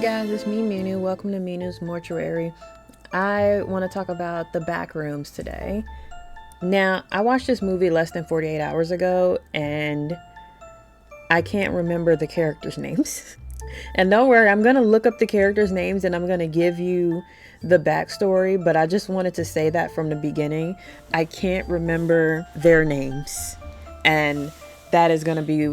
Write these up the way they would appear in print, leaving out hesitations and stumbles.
Hey guys, it's me, Minu. Welcome to Minu's Mortuary. I want to talk about the Backrooms today. Now, I watched this movie less than 48 hours ago, and I can't remember the characters' names. And don't worry, I'm going to look up the characters' names and I'm going to give you the backstory, but I just wanted to say that from the beginning. I can't remember their names, and that is going to be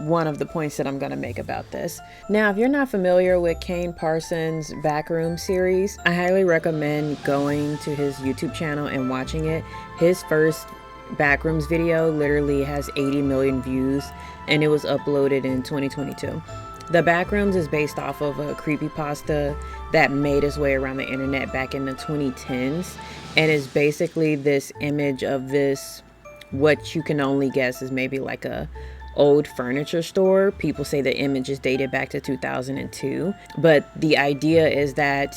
one of the points that I'm going to make about this. Now, if you're not familiar with Kane Parsons' Backrooms series, I highly recommend going to his YouTube channel and watching it. His first Backrooms video literally has 80 million views, and it was uploaded in 2022. The Backrooms is based off of a creepypasta that made its way around the internet back in the 2010s, and is basically this image of this, what you can only guess is maybe like a old furniture store. People say the image is dated back to 2002, but the idea is that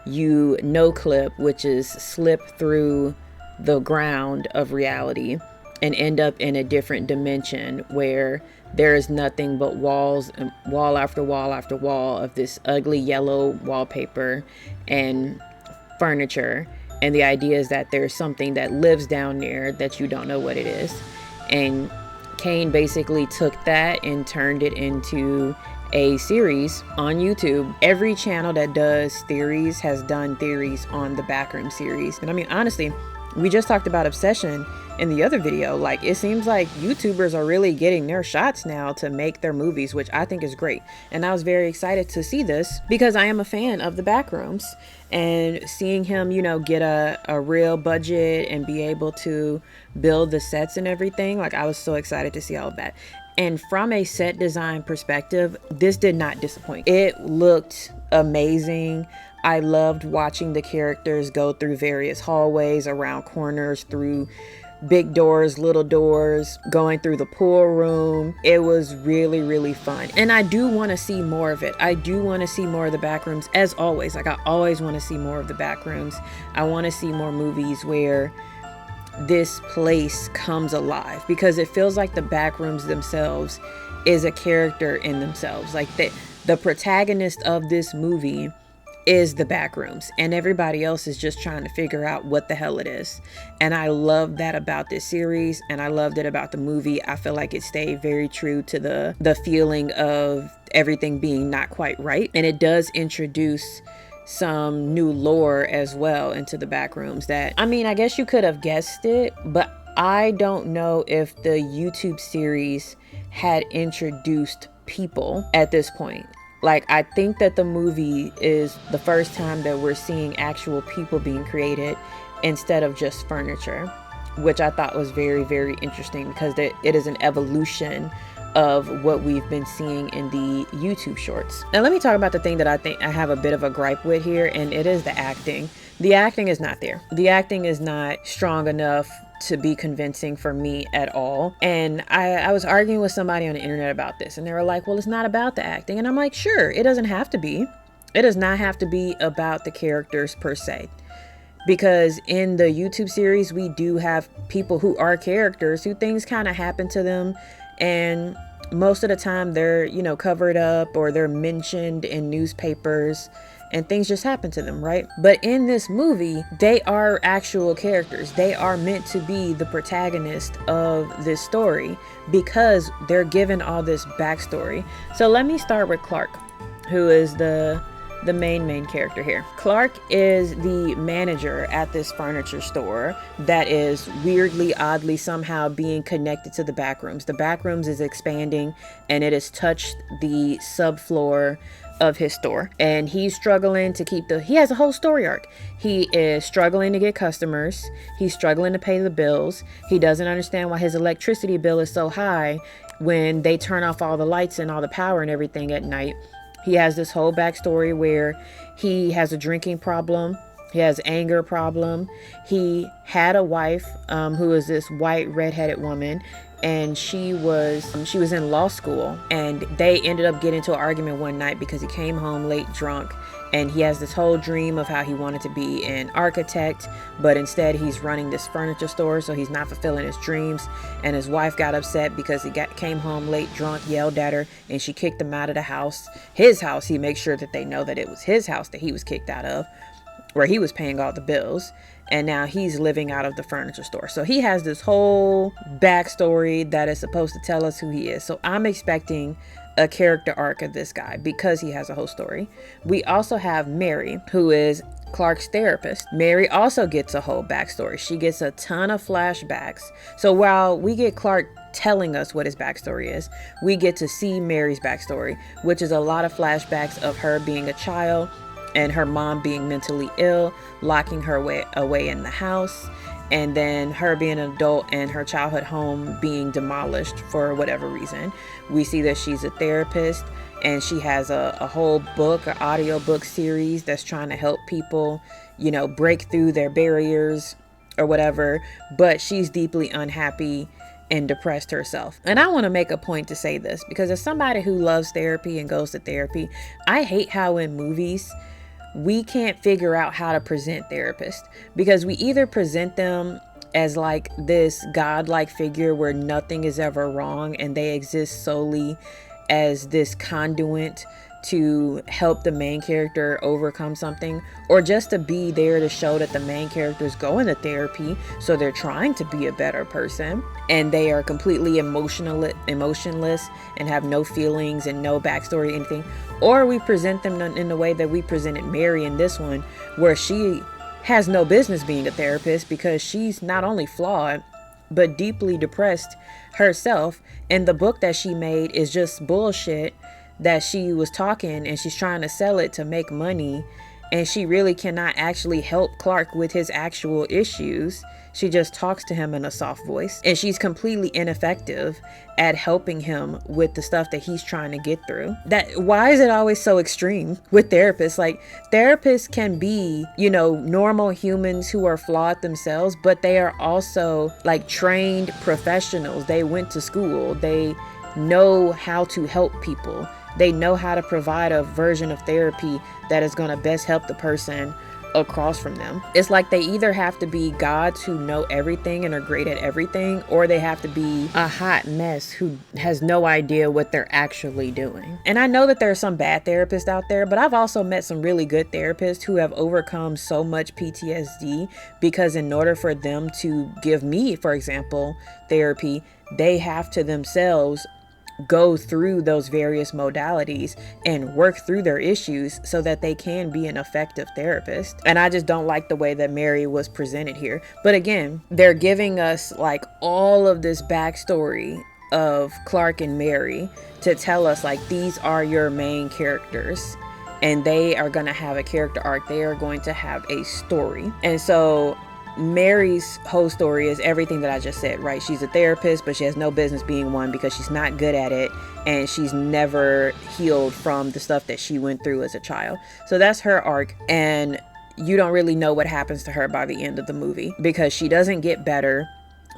you no clip, which is slip through the ground of reality and end up in a different dimension where there is nothing but walls, wall after wall after wall of this ugly yellow wallpaper and furniture. And the idea is that there's something that lives down there that you don't know what it is. And Kane basically took that and turned it into a series on YouTube. Every channel that does theories has done theories on the Backroom series. And I mean, honestly, we just talked about Obsession in the other video. Like, it seems like YouTubers are really getting their shots now to make their movies, which I think is great. And I was very excited to see this because I am a fan of the Backrooms, and seeing him, you know, get a real budget and be able to build the sets and everything. Like, I was so excited to see all of that. And from a set design perspective, this did not disappoint. It looked amazing. I loved watching the characters go through various hallways, around corners, through big doors, little doors, going through the pool room. It was really, really fun. And I do want to see more of it. I do want to see more of the Backrooms, as always. Like, I always want to see more of the Backrooms. I want to see more movies where this place comes alive, because it feels like the Backrooms themselves is a character in themselves. Like, the protagonist of this movie is the Backrooms, and everybody else is just trying to figure out what the hell it is. And I love that about this series, and I loved it about the movie. I feel like it stayed very true to the feeling of everything being not quite right, and it does introduce some new lore as well into the Backrooms that, I mean, I guess you could have guessed it, but I don't know if the YouTube series had introduced people at this point. Like, I think that the movie is the first time that we're seeing actual people being created instead of just furniture, which I thought was very, very interesting, because it is an evolution of what we've been seeing in the YouTube shorts. Now, let me talk about the thing that I think I have a bit of a gripe with here, and it is the acting. The acting is not there. The acting is not strong enough to be convincing for me at all. And I was arguing with somebody on the internet about this, and they were like, well, it's not about the acting. And I'm like, sure, it doesn't have to be. It does not have to be about the characters per se, because in the YouTube series, we do have people who are characters who things kind of happen to them, and most of the time they're, you know, covered up, or they're mentioned in newspapers, and things just happen to them, right? But in this movie, they are actual characters. They are meant to be the protagonist of this story because they're given all this backstory. So let me start with Clark, who is the main character here. Clark is the manager at this furniture store that is weirdly, oddly, somehow being connected to the Backrooms. The Backrooms is expanding, and it has touched the subfloor of his store, and he's struggling to keep he has a whole story arc. He is struggling to get customers. He's struggling to pay the bills. He doesn't understand why his electricity bill is so high when they turn off all the lights and all the power and everything at night. He has this whole backstory where he has a drinking problem, He has anger problem. He had a wife who is this white redheaded woman, and she was in law school, and they ended up getting into an argument one night because he came home late drunk, and he has this whole dream of how he wanted to be an architect, but instead he's running this furniture store, so he's not fulfilling his dreams. And his wife got upset because he came home late drunk, yelled at her, and she kicked him out of the house. His house. He makes sure that they know that it was his house that he was kicked out of, where he was paying all the bills, and now he's living out of the furniture store. So he has this whole backstory that is supposed to tell us who he is. So I'm expecting a character arc of this guy because he has a whole story. We also have Mary, who is Clark's therapist. Mary also gets a whole backstory. She gets a ton of flashbacks. So while we get Clark telling us what his backstory is, we get to see Mary's backstory, which is a lot of flashbacks of her being a child and her mom being mentally ill, locking her away in the house, and then her being an adult and her childhood home being demolished for whatever reason. We see that she's a therapist, and she has a whole book, an audio book series that's trying to help people, break through their barriers or whatever, but she's deeply unhappy and depressed herself. And I want to make a point to say this, because as somebody who loves therapy and goes to therapy, I hate how in movies we can't figure out how to present therapists, because we either present them as like this godlike figure where nothing is ever wrong and they exist solely as this conduit to help the main character overcome something, or just to be there to show that the main character is going to therapy, so they're trying to be a better person, and they are completely emotionless and have no feelings and no backstory, anything. Or we present them in the way that we presented Mary in this one, where she has no business being a therapist because she's not only flawed but deeply depressed herself, and the book that she made is just bullshit that she was talking, and she's trying to sell it to make money, and she really cannot actually help Clark with his actual issues. She just talks to him in a soft voice, and she's completely ineffective at helping him with the stuff that he's trying to get through. Why is it always so extreme with therapists? Like, therapists can be, normal humans who are flawed themselves, but they are also like trained professionals. They went to school. They know how to help people. They know how to provide a version of therapy that is going to best help the person across from them. It's like they either have to be gods who know everything and are great at everything, or they have to be a hot mess who has no idea what they're actually doing. And I know that there are some bad therapists out there, but I've also met some really good therapists who have overcome so much PTSD because in order for them to give me, for example, therapy, they have to themselves go through those various modalities and work through their issues so that they can be an effective therapist. And I just don't like the way that Mary was presented here. But again, they're giving us like all of this backstory of Clark and Mary to tell us like these are your main characters, and they are going to have a character arc. They are going to have a story. And so Mary's whole story is everything that I just said, right? She's a therapist, but she has no business being one because she's not good at it, and she's never healed from the stuff that she went through as a child. So that's her arc, and you don't really know what happens to her by the end of the movie because she doesn't get better,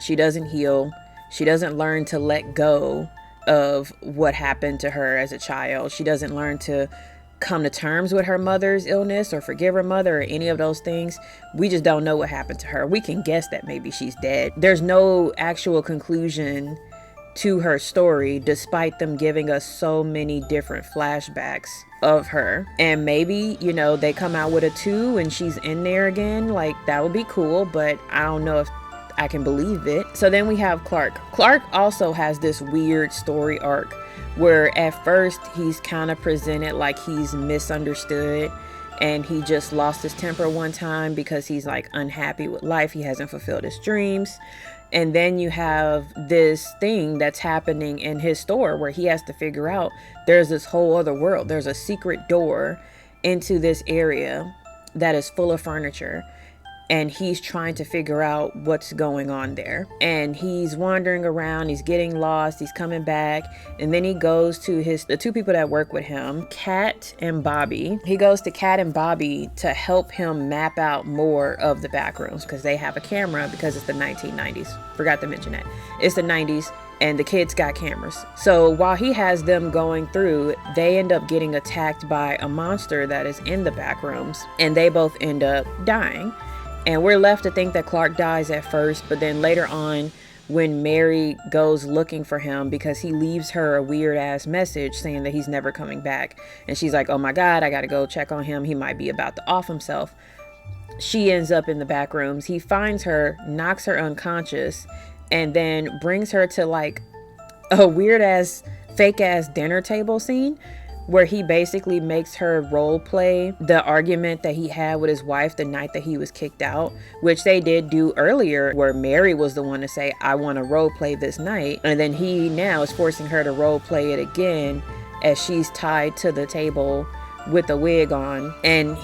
she doesn't heal, she doesn't learn to let go of what happened to her as a child, she doesn't learn to come to terms with her mother's illness or forgive her mother or any of those things. We just don't know what happened to her. We can guess that maybe she's dead. There's no actual conclusion to her story, despite them giving us so many different flashbacks of her. And maybe, they come out with a 2 and she's in there again. Like, that would be cool, but I don't know if I can believe it. So then we have Clark. Clark also has this weird story arc where at first he's kind of presented like he's misunderstood and he just lost his temper one time because he's like unhappy with life. He hasn't fulfilled his dreams. And then you have this thing that's happening in his store where he has to figure out there's this whole other world. There's a secret door into this area that is full of furniture. and he's trying to figure out what's going on there. And he's wandering around, he's getting lost, he's coming back, and then he goes to the two people that work with him, Kat and Bobby. He goes to Kat and Bobby to help him map out more of the back rooms, because they have a camera, because it's the 1990s. Forgot to mention that. It's the 90s, and the kids got cameras. So while he has them going through, they end up getting attacked by a monster that is in the back rooms, and they both end up dying. And we're left to think that Clark dies at first, but then later on, when Mary goes looking for him, because he leaves her a weird ass message saying that he's never coming back, and she's like, oh my God, I gotta go check on him, he might be about to off himself. She ends up in the back rooms. He finds her, knocks her unconscious, and then brings her to like a weird ass, fake ass dinner table scene, where he basically makes her role play the argument that he had with his wife the night that he was kicked out, which they did do earlier, where Mary was the one to say, I want to role play this night. And then he now is forcing her to role play it again, as she's tied to the table with a wig on. And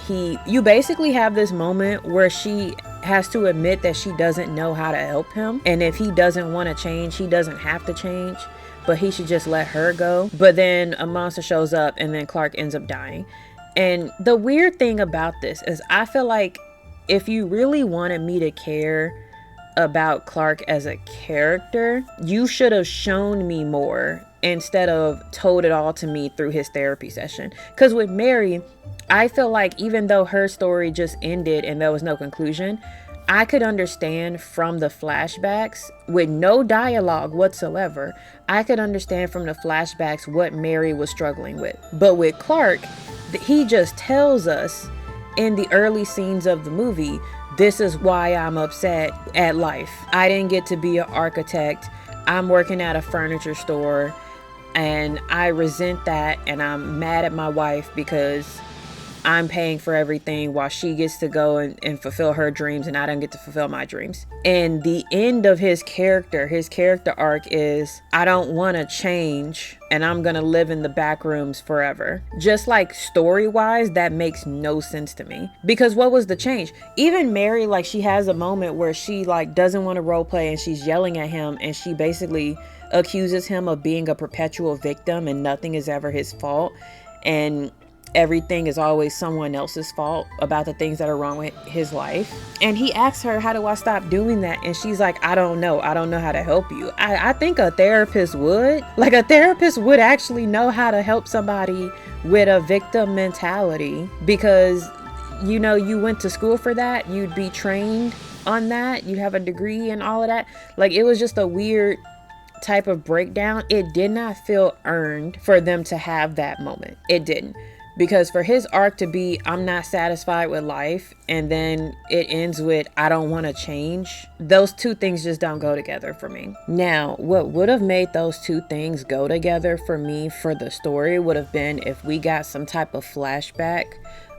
you basically have this moment where she has to admit that she doesn't know how to help him. And if he doesn't want to change, he doesn't have to change, but he should just let her go. But then a monster shows up, and then Clark ends up dying. And the weird thing about this is, I feel like if you really wanted me to care about Clark as a character, you should have shown me more instead of told it all to me through his therapy session. Because with Mary, I feel like even though her story just ended and there was no conclusion, I could understand from the flashbacks, with no dialogue whatsoever, I could understand from the flashbacks what Mary was struggling with. But with Clark, he just tells us in the early scenes of the movie, this is why I'm upset at life. I didn't get to be an architect. I'm working at a furniture store, and I resent that, and I'm mad at my wife because I'm paying for everything while she gets to go and fulfill her dreams, and I don't get to fulfill my dreams. And the end of his character arc is, I don't want to change, and I'm gonna live in the back rooms forever. Just like story-wise, that makes no sense to me. Because what was the change? Even Mary, like, she has a moment where she like doesn't want to role play, and she's yelling at him, and she basically accuses him of being a perpetual victim, and nothing is ever his fault, and everything is always someone else's fault about the things that are wrong with his life. And he asks her, how do I stop doing that? And she's like, I don't know how to help you. I think a therapist would. Like, a therapist would actually know how to help somebody with a victim mentality, because you went to school for that. You'd be trained on that. You have a degree and all of that. Like, it was just a weird type of breakdown. It did not feel earned for them to have that moment. It didn't. Because for his arc to be, I'm not satisfied with life, and then it ends with, I don't want to change, those two things just don't go together for me. Now, what would have made those two things go together for me for the story would have been if we got some type of flashback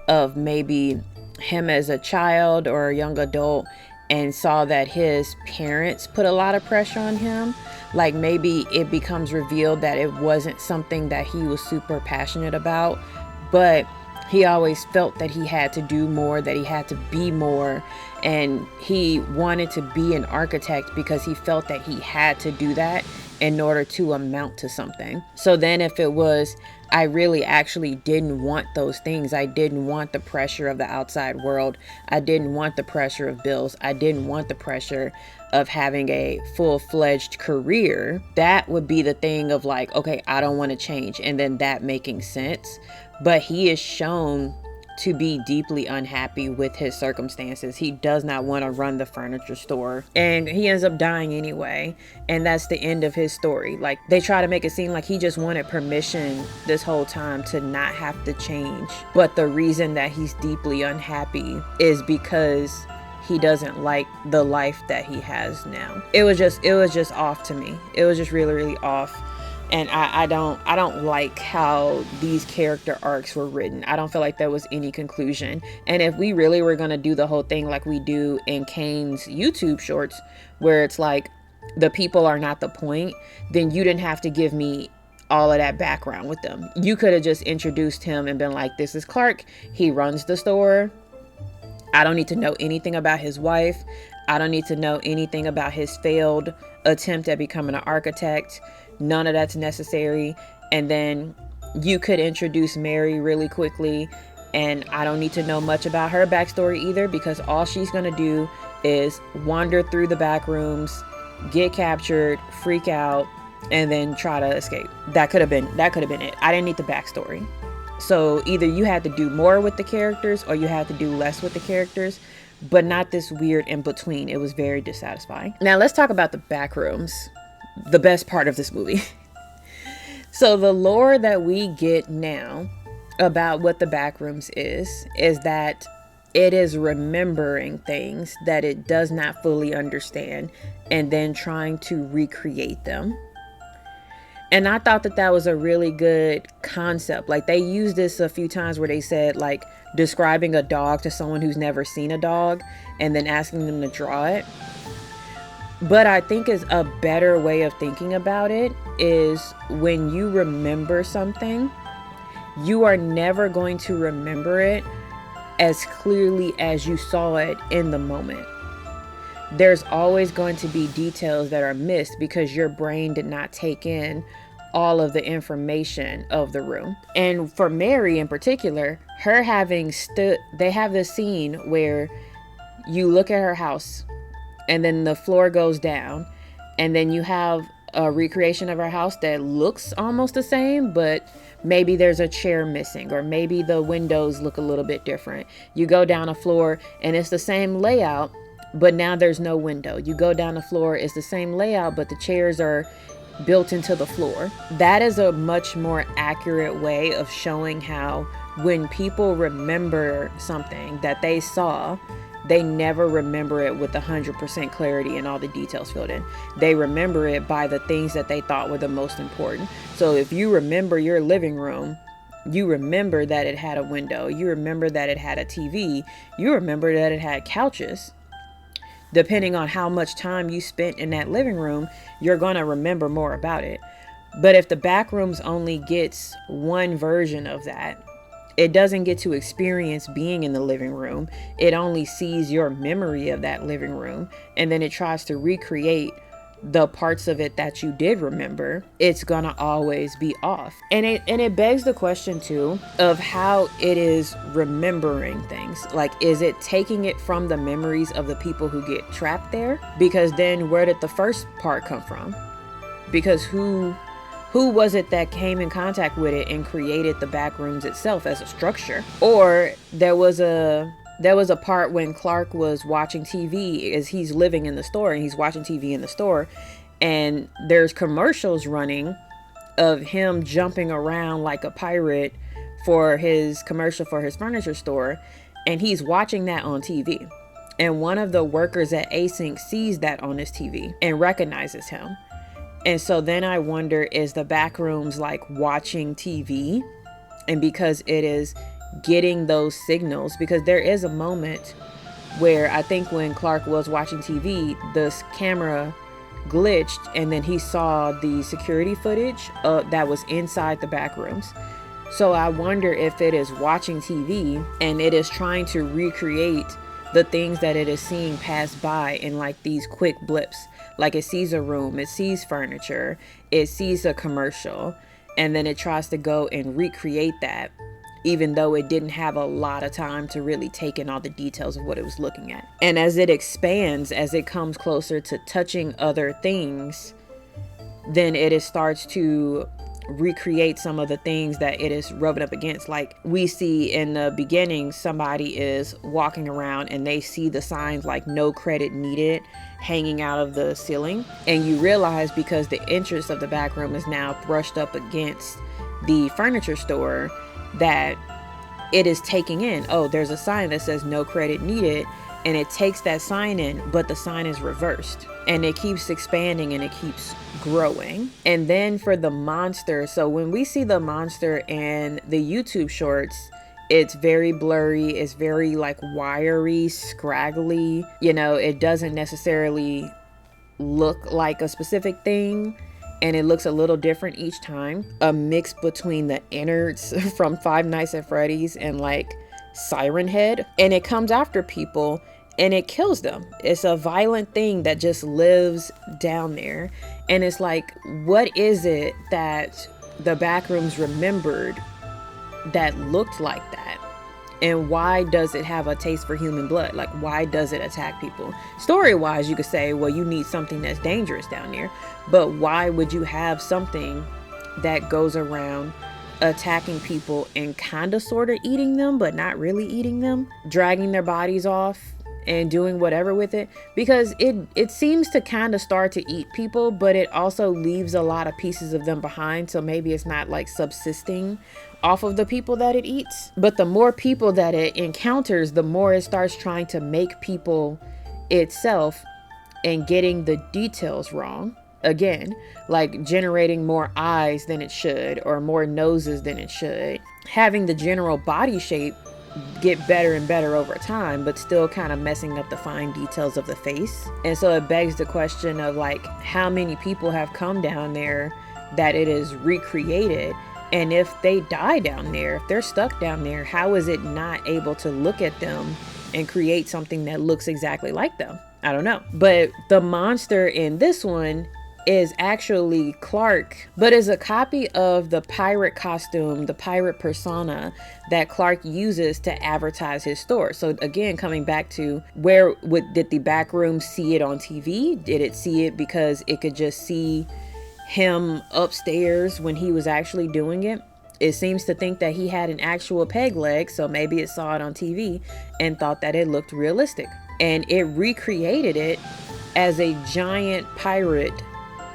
of maybe him as a child or a young adult, and saw that his parents put a lot of pressure on him. Like, maybe it becomes revealed that it wasn't something that he was super passionate about, but he always felt that he had to do more, that he had to be more, and he wanted to be an architect because he felt that he had to do that in order to amount to something. So then if it was, I really actually didn't want those things. I didn't want the pressure of the outside world. I didn't want the pressure of bills. I didn't want the pressure of having a full-fledged career. That would be the thing of like, okay, I don't want to change, and then that making sense. But he is shown to be deeply unhappy with his circumstances. He does not want to run the furniture store, and he ends up dying anyway. And that's the end of his story. Like, they try to make it seem like he just wanted permission this whole time to not have to change. But the reason that he's deeply unhappy is because he doesn't like the life that he has now. It was just off to me. It was just really, really off. And I don't like how these character arcs were written. I don't feel like there was any conclusion. And if we really were gonna do the whole thing like we do in Kane's YouTube shorts, where it's like the people are not the point, then you didn't have to give me all of that background with them. You could have just introduced him and been like, this is Clark. He runs the store. I don't need to know anything about his wife. I don't need to know anything about his failed attempt at becoming an architect. None of that's necessary. And then you could introduce Mary really quickly, and I don't need to know much about her backstory either, because all she's going to do is wander through the back rooms, get captured, freak out, and then try to escape. That could have been it. I didn't need the backstory. So either you had to do more with the characters or you had to do less with the characters, but not this weird in between. It was very dissatisfying. Now let's talk about the Backrooms, the best part of this movie. So the lore that we get now about what the Backrooms is that it is remembering things that it does not fully understand and then trying to recreate them. And I thought that that was a really good concept. Like, they used this a few times where they said, like, describing a dog to someone who's never seen a dog and then asking them to draw it. But I think is a better way of thinking about it is when you remember something, you are never going to remember it as clearly as you saw it in the moment. There's always going to be details that are missed because your brain did not take in all of the information of the room. And for Mary in particular, her having they have this scene where you look at her house and then the floor goes down, and then you have a recreation of her house that looks almost the same, but maybe there's a chair missing, or maybe the windows look a little bit different. You go down a floor and it's the same layout, but now there's no window. You go down the floor, it's the same layout, but the chairs are built into the floor. That is a much more accurate way of showing how when people remember something that they saw, they never remember it with 100% clarity and all the details filled in. They remember it by the things that they thought were the most important. So if you remember your living room, you remember that it had a window. You remember that it had a TV. You remember that it had couches. Depending on how much time you spent in that living room, you're going to remember more about it. But if the Backrooms only gets one version of that, it doesn't get to experience being in the living room. It only sees your memory of that living room, and then it tries to recreate the parts of it that you did remember. It's gonna always be off. And it begs the question too of how it is remembering things. Like, is it taking it from the memories of the people who get trapped there? Because then where did the first part come from? Because who was it that came in contact with it and created the Backrooms itself as a structure? Or there was a part when Clark was watching TV as he's living in the store, and he's watching TV in the store, and there's commercials running of him jumping around like a pirate for his commercial for his furniture store, and he's watching that on TV. And one of the workers at Async sees that on his TV and recognizes him. And so then I wonder, is the Backrooms like watching TV? And because it is getting those signals, because there is a moment where I think when Clark was watching TV, the camera glitched and then he saw the security footage that was inside the Backrooms. So I wonder if it is watching TV and it is trying to recreate the things that it is seeing pass by in like these quick blips. Like, it sees a room, it sees furniture, it sees a commercial, and then it tries to go and recreate that, even though it didn't have a lot of time to really take in all the details of what it was looking at. And as it expands, as it comes closer to touching other things, then it starts to recreate some of the things that it is rubbing up against. Like, we see in the beginning, somebody is walking around and they see the signs like "no credit needed" hanging out of the ceiling, and you realize because the entrance of the back room is now brushed up against the furniture store, that it is taking in, oh, there's a sign that says "no credit needed," and it takes that sign in, but the sign is reversed, and it keeps expanding and it keeps growing. And then for the monster, so when we see the monster in the YouTube shorts, it's very blurry, it's very like wiry, scraggly, you know, it doesn't necessarily look like a specific thing, and it looks a little different each time. A mix between the innards from Five Nights at Freddy's and like siren head, and it comes after people and it kills them. It's a violent thing that just lives down there. And it's like, what is it that the Backrooms remembered that looked like that? And why does it have a taste for human blood? Like, why does it attack people? Story-wise, you could say, well, you need something that's dangerous down there. But why would you have something that goes around attacking people and kind of sort of eating them, but not really eating them, dragging their bodies off and doing whatever with it? Because it seems to kind of start to eat people, but it also leaves a lot of pieces of them behind. So maybe it's not like subsisting off of the people that it eats. But the more people that it encounters, the more it starts trying to make people itself and getting the details wrong. Again, like generating more eyes than it should, or more noses than it should, having the general body shape get better and better over time, but still kind of messing up the fine details of the face. And so it begs the question of like, how many people have come down there that it is recreated? And if they die down there, if they're stuck down there, how is it not able to look at them and create something that looks exactly like them? I don't know. But the monster in this one is actually Clark, but is a copy of the pirate costume, the pirate persona that Clark uses to advertise his store. So again, coming back to did the Backrooms see it on TV? Did it see it because it could just see him upstairs when he was actually doing it? It seems to think that he had an actual peg leg, so maybe it saw it on TV and thought that it looked realistic. And it recreated it as a giant pirate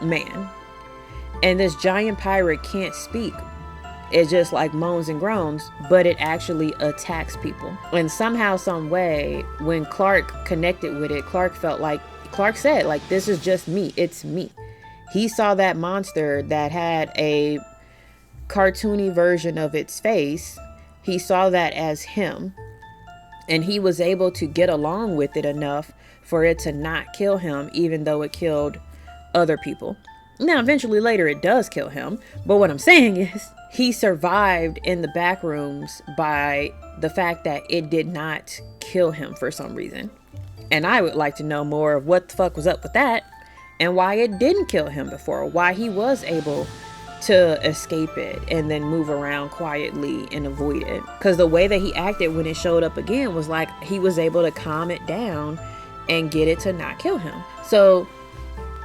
man. And this giant pirate can't speak. It just like moans and groans, but it actually attacks people. And somehow, some way, when Clark connected with it, Clark said, like, this is just me. It's me. He saw that monster that had a cartoony version of its face. He saw that as him. And he was able to get along with it enough for it to not kill him, even though it killed other people. Now, eventually later it does kill him. But what I'm saying is he survived in the Backrooms by the fact that it did not kill him for some reason. And I would like to know more of what the fuck was up with that and why it didn't kill him before, why he was able to escape it and then move around quietly and avoid it. Because the way that he acted when it showed up again was like he was able to calm it down and get it to not kill him. So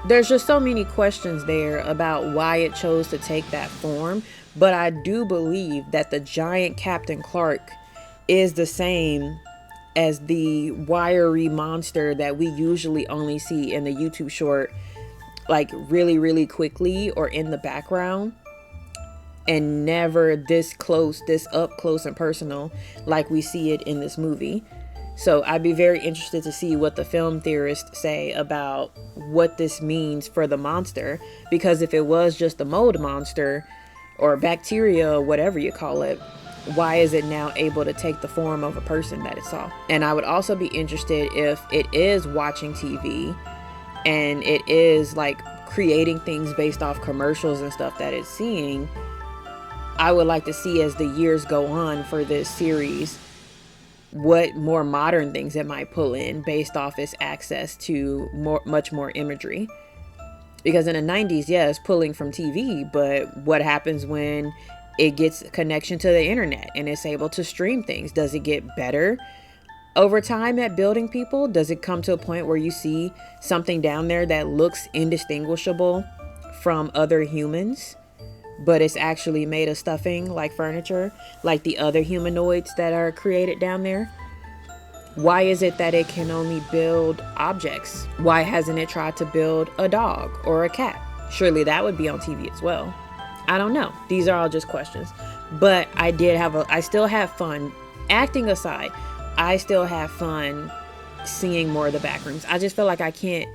there's just so many questions there about why it chose to take that form. But I do believe that the giant Captain Clark is the same as the wiry monster that we usually only see in the YouTube short, like really, really quickly or in the background, and never this close, this up close and personal like we see it in this movie. So I'd be very interested to see what the film theorists say about what this means for the monster, because if it was just a mold monster or bacteria, whatever you call it, why is it now able to take the form of a person that it saw? And I would also be interested if it is watching TV and it is like creating things based off commercials and stuff that it's seeing. I would like to see, as the years go on for this series, what more modern things it might pull in based off its access to much more imagery. Because in the 90s, yeah, it's pulling from TV, but what happens when it gets a connection to the internet and it's able to stream things? Does it get better over time at building people? Does it come to a point where you see something down there that looks indistinguishable from other humans, but it's actually made of stuffing like furniture, like the other humanoids that are created down there? Why is it that it can only build objects? Why hasn't it tried to build a dog or a cat? Surely that would be on TV as well. I don't know. These are all just questions. But I still have fun. Acting aside, I still have fun seeing more of the Backrooms. I just feel like I can't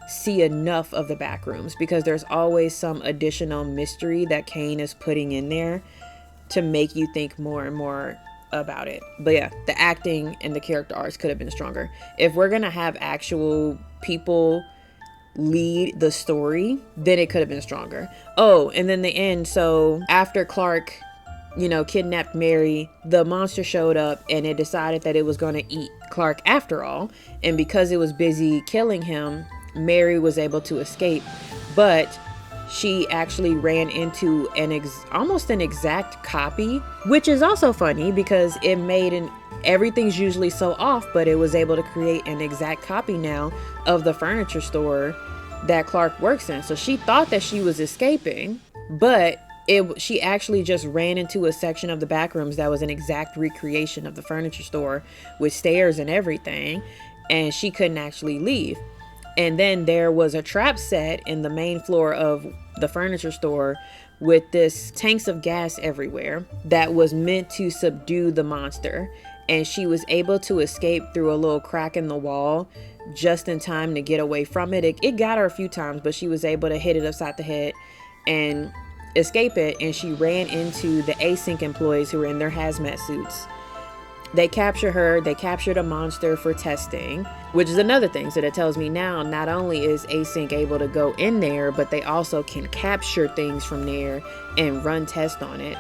see enough of the Backrooms because there's always some additional mystery that Kane is putting in there to make you think more and more about it. But yeah, the acting and the character arcs could have been stronger. If we're gonna have actual people lead the story, then it could have been stronger. Oh, and then the end. So after Clark kidnapped Mary, the monster showed up and it decided that it was going to eat Clark after all. And because it was busy killing him, Mary was able to escape. But she actually ran into almost an exact copy, which is also funny because it made everything's usually so off, but it was able to create an exact copy now of the furniture store that Clark works in. So she thought that she was escaping, but she actually just ran into a section of the Backrooms that was an exact recreation of the furniture store with stairs and everything, and she couldn't actually leave. And then there was a trap set in the main floor of the furniture store with this tanks of gas everywhere that was meant to subdue the monster. And she was able to escape through a little crack in the wall just in time to get away from it. It got her a few times, but she was able to hit it upside the head and escape it. And she ran into the async employees who were in their hazmat suits. They capture her, they captured a monster for testing, which is another thing. So that tells me now, not only is async able to go in there, but they also can capture things from there and run tests on it.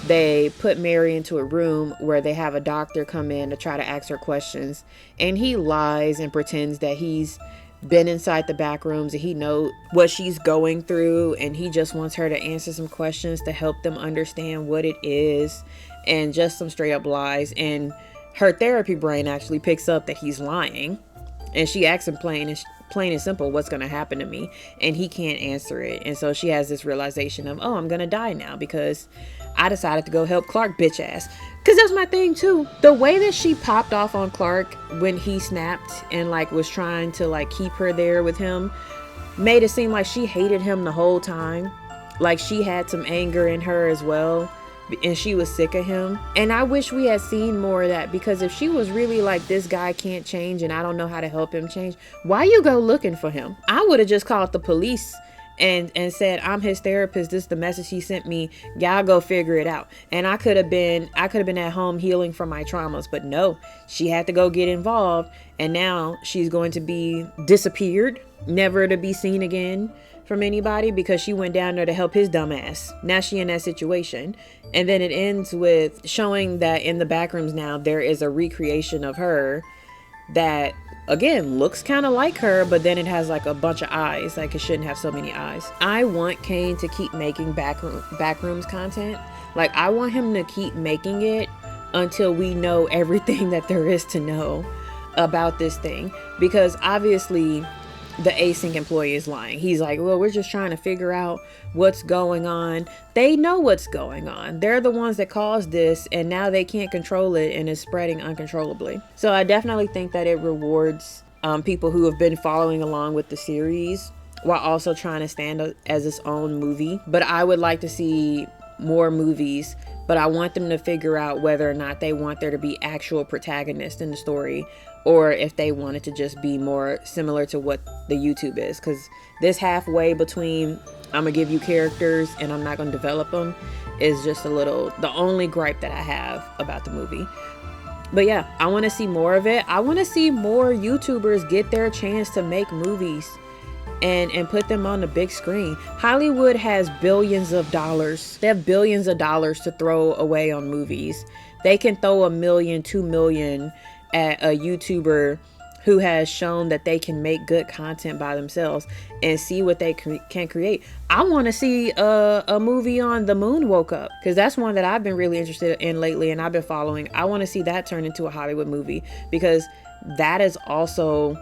They put Mary into a room where they have a doctor come in to try to ask her questions, and he lies and pretends that he's been inside the back rooms and he knows what she's going through, and he just wants her to answer some questions to help them understand what it is, and just some straight up lies. And her therapy brain actually picks up that he's lying, and she asks him plain and simple, what's going to happen to me? And he can't answer it. And so she has this realization of, oh, I'm going to die now because I decided to go help Clark, bitch ass. Because that's my thing too. The way that she popped off on Clark when he snapped and was trying to keep her there with him made it seem like she hated him the whole time. Like she had some anger in her as well, and she was sick of him. And I wish we had seen more of that, because if she was really like, this guy can't change and I don't know how to help him change, why you go looking for him? I would have just called the police and said, I'm his therapist, this is the message he sent me, y'all go figure it out. And I could have been at home healing from my traumas. But no, she had to go get involved, and now she's going to be disappeared, never to be seen again from anybody, because she went down there to help his dumb ass. Now she in that situation. And then it ends with showing that in the Backrooms now there is a recreation of her that again looks kind of like her, but then it has a bunch of eyes. It shouldn't have so many eyes. I want Kane to keep making Backrooms content. I want him to keep making it until we know everything that there is to know about this thing, because obviously the async employee is lying. He's like, well, we're just trying to figure out what's going on. They know what's going on. They're the ones that caused this, and now they can't control it, and it's spreading uncontrollably. So I definitely think that it rewards people who have been following along with the series while also trying to stand as its own movie. But I would like to see more movies, but I want them to figure out whether or not they want there to be actual protagonists in the story, or if they want it to just be more similar to what the YouTube is. Because this halfway between I'm gonna give you characters and I'm not gonna develop them is just the only gripe that I have about the movie. But yeah, I want to see more of it. I want to see more YouTubers get their chance to make movies and put them on the big screen. Hollywood has billions of dollars. They have billions of dollars to throw away on movies. They can throw $1 million, $2 million at a YouTuber who has shown that they can make good content by themselves and see what they can create. I want to see a movie on The Moon Woke Up, because that's one that I've been really interested in lately and I've been following. I want to see that turn into a Hollywood movie, because that is also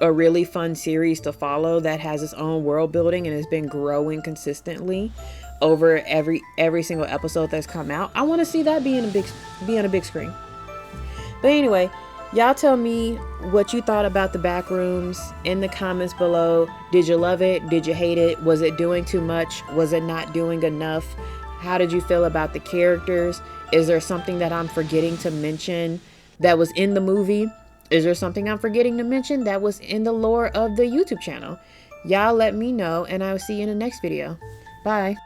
a really fun series to follow that has its own world building and has been growing consistently over every single episode that's come out. I want to see that be on a big screen. But anyway, y'all tell me what you thought about the Backrooms in the comments below. Did you love it? Did you hate it? Was it doing too much? Was it not doing enough? How did you feel about the characters? Is there something that I'm forgetting to mention that was in the movie? Is there something I'm forgetting to mention that was in the lore of the YouTube channel? Y'all let me know, and I will see you in the next video. Bye.